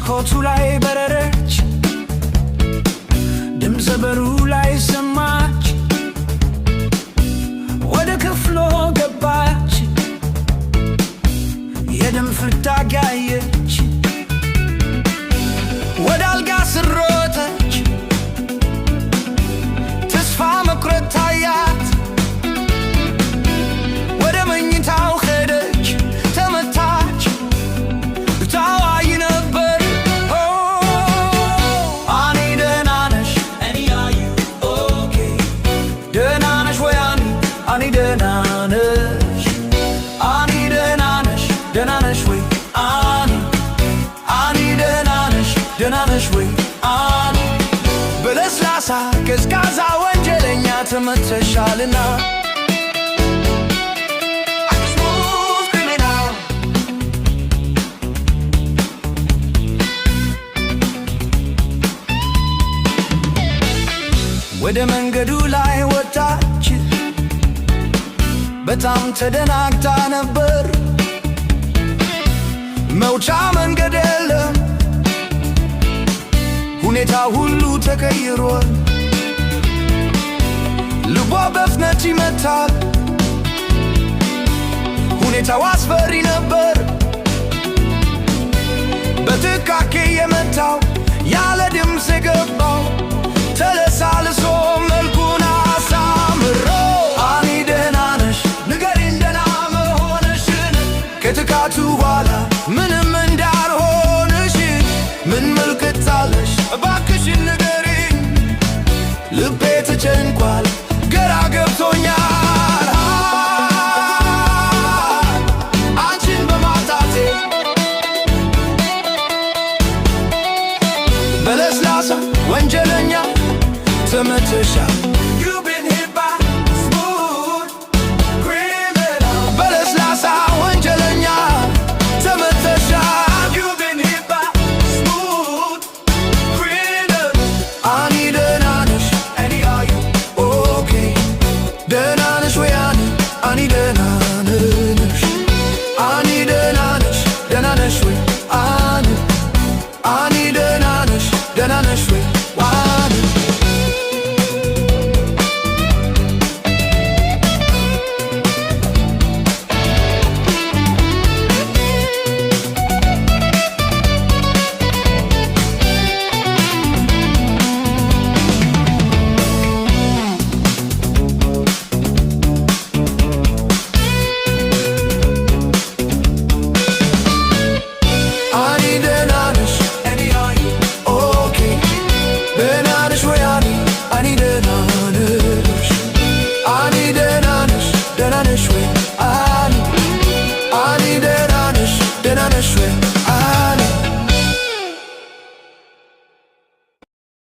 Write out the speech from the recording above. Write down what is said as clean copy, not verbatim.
መስኮቱ ላይ በረረች፣ ድምፀ በሩ ላይ ሰማች። ወደ ክፍሎ ገባች፣ የደም ፍንጣቂ አየች። ወደ አልጋ ስር ሮጠች፣ ተስፋ መቁረጥ ታያት። ወደ መኝታው ሄደች፣ ተመታች፣ ታዋይ ነበር። አኒ ደህና ነሽ? ደህና ነሽ ወይ አኒ ደህና ነሽ? አኒ ደህና ነሽ? ደህና ነሽ ወይ አኒ ደህና ነሽ? ደህና ነሽ ወይ አኒ? በለስላሳ ቀዝቃዛ ወንጀለኛ ተመተሻልና ወደ መንገዱ ላይ ወጣች፣ በጣም ተደናግጣ ነበር። መውጫ መንገድ የለም፣ ሁኔታ ሁሉ ተቀይሯል። ልቧ በፍጥነት ይመታል፣ ሁኔታው አስፈሪ ነበር። በጥንቃቄ የመታው ያለ ድምፅ የገባው ተለሳልሶ መልኩን አሳምሮ አኒ ደህና ነሽ? ንገሪኝ ደህና መሆንሽን፣ ከጥቃቱ በኋላ ምንም እንዳልሆንሽ። ምን ምልክት አለሽ? እባክሽን ንገሪኝ፣ ልቤ ተጨንቋል፣ ግራ ገብቶኛል። አንቺን በማጣቴ በለስላሳ ወንጀለኛ ተመተሻል።